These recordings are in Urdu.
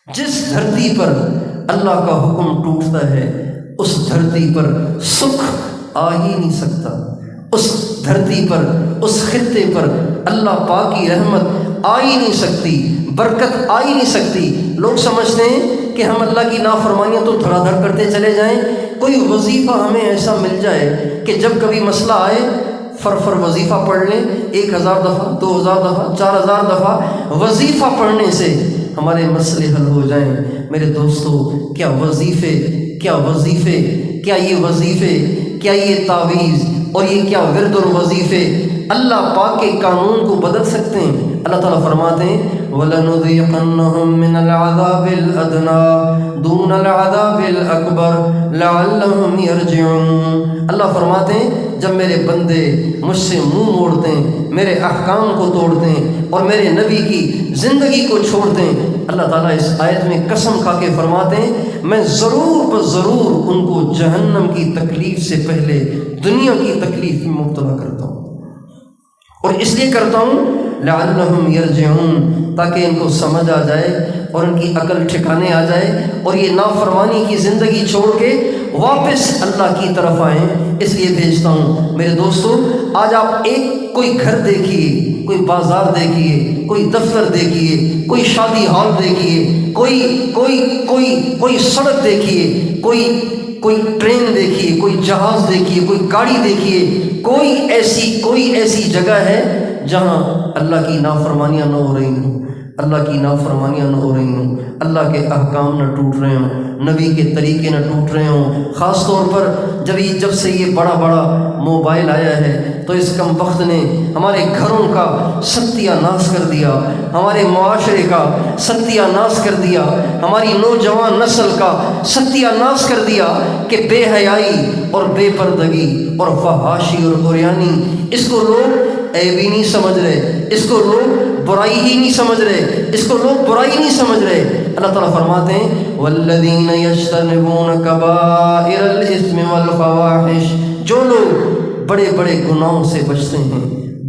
جس دھرتی پر اللہ کا حکم ٹوٹتا ہے اس دھرتی پر سکھ آ ہی نہیں سکتا، اس دھرتی پر، اس خطے پر اللہ پاک کی رحمت آ ہی نہیں سکتی، برکت آ ہی نہیں سکتی۔ لوگ سمجھتے ہیں کہ ہم اللہ کی نافرمانیاں تو دھڑا دھڑ کرتے چلے جائیں، کوئی وظیفہ ہمیں ایسا مل جائے کہ جب کبھی مسئلہ آئے فر وظیفہ پڑھ لیں، 1000 دفعہ، 2000 دفعہ، 4000 دفعہ وظیفہ پڑھنے سے ہمارے مسئلے حل ہو جائیں۔ میرے دوستو، کیا وظیفے، کیا وظیفے، کیا یہ وظیفے، کیا یہ تعویذ اور یہ کیا ورد الوظیفے اللہ پاک کے قانون کو بدل سکتے ہیں؟ اللہ تعالیٰ فرماتے ہیں وَلَنُذِيقَنَّهُم مِّنَ الْعَذَابِ الْأَدْنَىٰ دُونَ الْعَذَابِ الْأَكْبَرِ لَعَلَّهُمْ يَرْجِعُونَ۔ اللہ فرماتے ہیں جب میرے بندے مجھ سے منہ موڑتے ہیں، میرے احکام کو توڑتے ہیں اور میرے نبی کی زندگی کو چھوڑتے ہیں، اللہ تعالیٰ اس آیت میں قسم کھا کے فرماتے ہیں میں ضرور بضرور ان کو جہنم کی تکلیف سے پہلے دنیا کی تکلیف میں مبتلا کرتا ہوں، اور اس لیے کرتا ہوں لعلہم یرجعون، تاکہ ان کو سمجھ آ جائے اور ان کی عقل ٹھکانے آ جائے اور یہ نافرمانی کی زندگی چھوڑ کے واپس اللہ کی طرف آئیں۔ اس لیے بھیجتا ہوں۔ میرے دوستو، آج آپ کوئی گھر دیکھیے، کوئی بازار دیکھیے، کوئی دفتر دیکھیے، کوئی شادی ہال دیکھیے، کوئی سڑک دیکھیے، کوئی ٹرین دیکھیے، کوئی جہاز دیکھیے، کوئی گاڑی دیکھیے، کوئی ایسی جگہ ہے جہاں اللہ کی نافرمانیاں نہ ہو رہی ہوں، اللہ کی نافرمانیاں نہ ہو رہی ہوں، اللہ کے احکام نہ ٹوٹ رہے ہوں، نبی کے طریقے نہ ٹوٹ رہے ہوں۔ خاص طور پر جب سے یہ بڑا موبائل آیا ہے تو اس کم بخت نے ہمارے گھروں کا ستیہ ناش کر دیا، ہمارے معاشرے کا ستیہ ناش کر دیا، ہماری نوجوان نسل کا ستیہ ناش کر دیا کہ بے حیائی اور بے پردگی اور فحاشی اور عریانی، اس کو لوگ عیب ہی نہیں سمجھ رہے، اس کو لوگ برائی ہی نہیں سمجھ رہے، اس کو لوگ برائی نہیں سمجھ رہے۔ اللہ تعالیٰ فرماتے ہیں والذین یجتنبون کبائر الاثم والفواحش، جو لوگ بڑے گناہوں سے بچتے ہیں،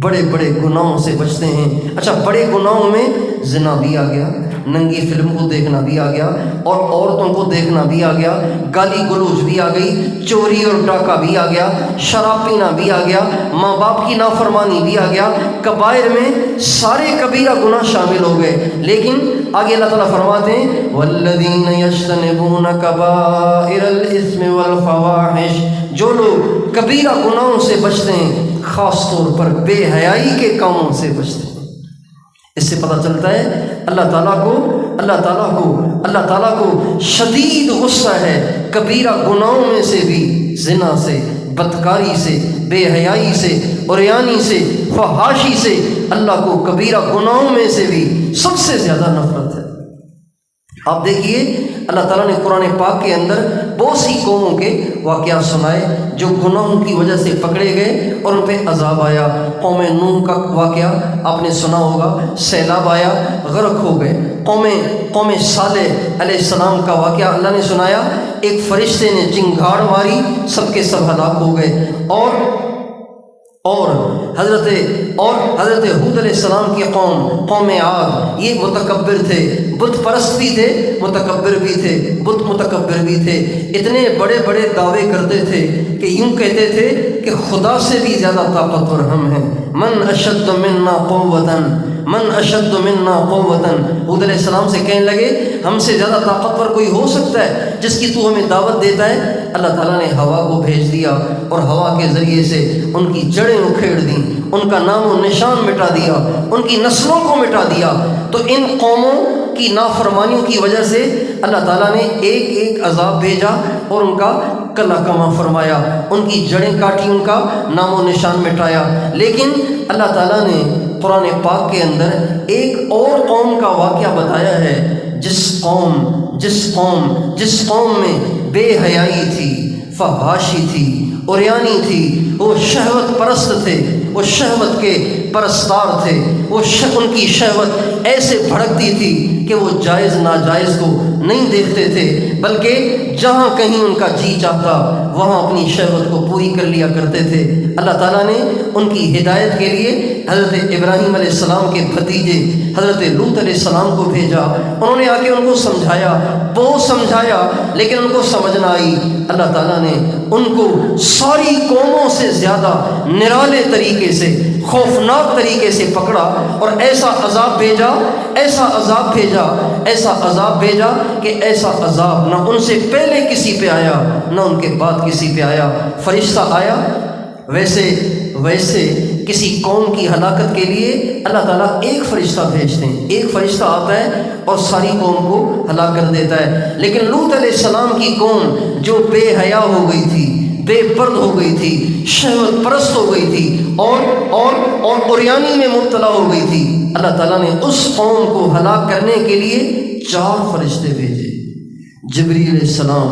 بڑے گناہوں سے بچتے ہیں۔ اچھا، بڑے گناہوں میں زنا بھی آ گیا، ننگی فلم کو دیکھنا بھی آ گیا، اور عورتوں کو دیکھنا بھی آ گیا، گالی گلوچ بھی آ گئی، چوری اور ڈاکہ بھی آ گیا، شراب پینا بھی آ گیا، ماں باپ کی نافرمانی بھی آ گیا۔ کبائر میں سارے کبیرہ گناہ شامل ہو گئے، لیکن آگے اللہ تعالیٰ فرماتے ہیں والذین یجتنبون کبائر الاثم والفواحش، جو لوگ کبیرہ گناہوں سے بچتے ہیں، خاص طور پر بے حیائی کے کاموں سے بچتے ہیں۔ اس سے پتہ چلتا ہے اللہ تعالیٰ کو شدید غصہ ہے کبیرہ گناہوں میں سے بھی، زنا سے، بدکاری سے، بے حیائی سے، عریانی سے، فحاشی سے۔ اللہ کو کبیرہ گناہوں میں سے بھی سب سے زیادہ نفرت ہے۔ آپ دیکھیے اللہ تعالیٰ نے قرآن پاک کے اندر بہت سی قوموں کے واقعات سنائے جو گناہوں کی وجہ سے پکڑے گئے اور ان پہ عذاب آیا۔ قوم نوح کا واقعہ آپ نے سنا ہوگا، سیلاب آیا، غرق ہو گئے۔ قوم صالح علیہ السلام کا واقعہ اللہ نے سنایا، ایک فرشتے نے چنگھاڑ ماری، سب کے سب ہلاک ہو گئے۔ اور حضرت حود علیہ السلام کی قوم عاد، یہ متکبر تھے، بت پرست بھی تھے، متکبر بھی تھے، متکبر بھی تھے، اتنے بڑے دعوے کرتے تھے کہ یوں کہتے تھے کہ خدا سے بھی زیادہ طاقتور ہم ہیں۔ من اشد منا قوتاً، حود علیہ السلام سے کہنے لگے ہم سے زیادہ طاقتور کوئی ہو سکتا ہے جس کی تو ہمیں دعوت دیتا ہے؟ اللہ تعالیٰ نے ہوا کو بھیج دیا اور ہوا کے ذریعے سے ان کی جڑیں اکھیڑ دیں، ان کا نام و نشان مٹا دیا، ان کی نسلوں کو مٹا دیا۔ تو ان قوموں کی نافرمانیوں کی وجہ سے اللہ تعالیٰ نے ایک عذاب بھیجا اور ان کا کلا کما فرمایا، ان کی جڑیں کاٹی، ان کا نام و نشان مٹایا۔ لیکن اللہ تعالیٰ نے قرآن پاک کے اندر ایک اور قوم کا واقعہ بتایا ہے، جس قوم میں بے حیائی تھی، فحاشی تھی، عریانی تھی، وہ شہوت پرست تھے، وہ شہوت کے پرستار تھے، ان کی شہوت ایسے بھڑکتی تھی کہ وہ جائز ناجائز کو نہیں دیکھتے تھے، بلکہ جہاں کہیں ان کا جی چاہتا وہاں اپنی شہوت کو پوری کر لیا کرتے تھے۔ اللہ تعالیٰ نے ان کی ہدایت کے لیے حضرت ابراہیم علیہ السلام کے بھتیجے حضرت لوط علیہ السلام کو بھیجا۔ انہوں نے آ کے ان کو سمجھایا، بہت سمجھایا، لیکن ان کو سمجھ نہ آئی۔ اللہ تعالیٰ نے ان کو ساری قوموں سے زیادہ نرالے طریقے سے، خوفناک طریقے سے پکڑا، اور ایسا عذاب بھیجا، ایسا عذاب بھیجا، ایسا عذاب بھیجا کہ ایسا عذاب نہ ان سے پہلے کسی پہ آیا نہ ان کے بعد کسی پہ آیا۔ فرشتہ آیا، ویسے کسی قوم کی ہلاکت کے لیے اللہ تعالیٰ ایک فرشتہ بھیجتے ہیں، ایک فرشتہ آتا ہے اور ساری قوم کو ہلاک کر دیتا ہے۔ لیکن لوط علیہ السلام کی قوم جو بے حیا ہو گئی تھی، بے پرد ہو گئی تھی، شہوت پرست ہو گئی تھی، اور عریانی میں مبتلا ہو گئی تھی، اللہ تعالیٰ نے اس قوم کو ہلاک کرنے کے لیے 4 فرشتے بھیجے، جبریل علیہ السلام،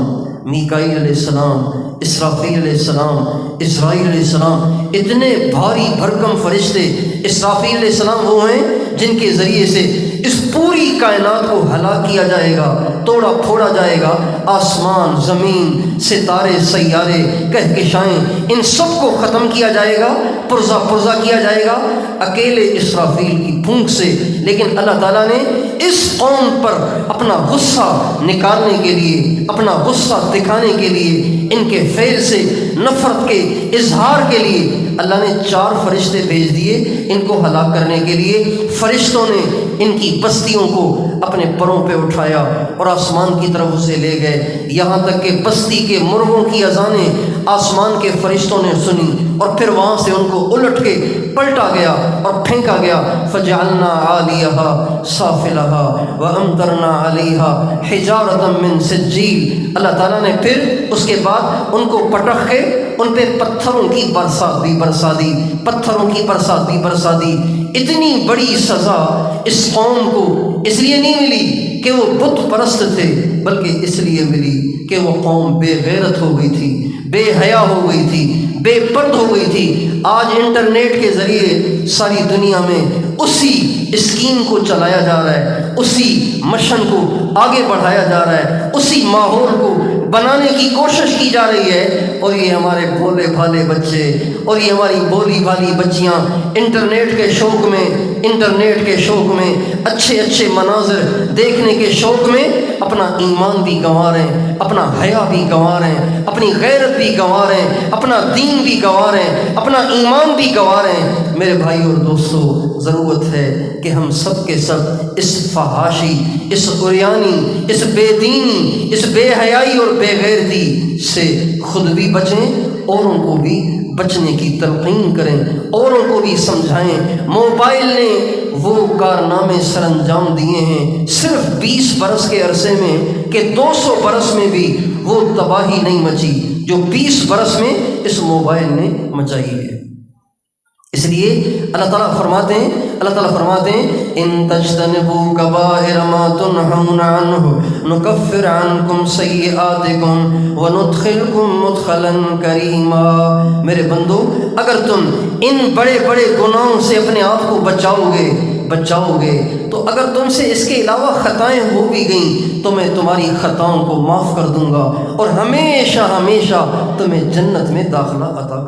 میکائیل علیہ السلام، اسرافیل علیہ السلام، اسرائیل علیہ السلام۔ اتنے بھاری بھرکم فرشتے۔ اسرافیل علیہ السلام وہ ہیں جن کے ذریعے سے اس پوری کائنات کو ہلاک کیا جائے گا، توڑا پھوڑا جائے گا، آسمان، زمین، ستارے، سیارے، کہکشائیں، ان سب کو ختم کیا جائے گا، پرزا کیا جائے گا اکیلے اسرافیل کی پھونک سے۔ لیکن اللہ تعالیٰ نے اس قوم پر اپنا غصہ نکالنے کے لیے، اپنا غصہ دکھانے کے لیے، ان کے فعل سے نفرت کے اظہار کے لیے اللہ نے 4 فرشتے بھیج دیے ان کو ہلاک کرنے کے لیے۔ فرشتوں نے ان کی بستیوں کو اپنے پروں پہ اٹھایا اور آسمان کی طرف اسے لے گئے، یہاں تک کہ بستی کے مرغوں کی اذانیں آسمان کے فرشتوں نے سنی، اور پھر وہاں سے ان کو الٹ کے پلٹا گیا اور پھینکا گیا۔ فجعلنا عالیہا سافلہا وامطرنا علیہا حجارۃ من سجیل۔ اللہ تعالیٰ نے پھر اس کے بعد ان کو پٹخ کے ان پہ پتھروں کی برسات بھی برسا دی، پتھروں کی برسات بھی برسا دی۔ اتنی بڑی سزا اس قوم کو اس لیے نہیں ملی کہ وہ بت پرست تھے، بلکہ اس لیے ملی کہ وہ قوم بے غیرت ہو گئی تھی، بے حیا ہو گئی تھی، بے پرد ہو گئی تھی۔ آج انٹرنیٹ کے ذریعے ساری دنیا میں اسی اسکیم کو چلایا جا رہا ہے، اسی مشن کو آگے بڑھایا جا رہا ہے، اسی ماحول کو بنانے کی کوشش کی جا رہی ہے، اور یہ ہمارے بھولے بھالے بچے اور یہ ہماری بولی بھالی بچیاں انٹرنیٹ کے شوق میں اچھے مناظر دیکھنے کے شوق میں اپنا ایمان بھی گنوا رہے ہیں، اپنا حیا بھی گنوا رہے ہیں، اپنی غیرت بھی گنوا رہے ہیں، اپنا دین بھی گنوا رہے ہیں، اپنا ایمان بھی گنوا رہے ہیں۔ میرے بھائی اور دوستو، ضرورت ہے کہ ہم سب کے سب اس فحاشی، اس عریانی، اس بے دینی، اس بے حیائی اور بے غیرتی سے خود بھی بچیں، اوروں کو بھی بچنے کی تلقین کریں، اوروں کو بھی سمجھائیں۔ موبائل نے وہ کارنامے سر انجام دیے ہیں صرف 20 برس کے عرصے میں کہ 200 برس میں بھی وہ تباہی نہیں مچی جو 20 برس میں اس موبائل نے مچائی ہے۔ اس لیے اللہ تعالیٰ فرماتے ہیں ان تجتنبوا کبائر ما تنہون عنہ نکفر عنکم سیئاتکم وندخلکم مدخلا کریما۔ میرے بندو، اگر تم ان بڑے بڑے گناہوں سے اپنے آپ کو بچاؤ گے تو اگر تم سے اس کے علاوہ خطائیں ہو بھی گئیں تو میں تمہاری خطاؤں کو معاف کر دوں گا اور ہمیشہ تمہیں جنت میں داخلہ عطا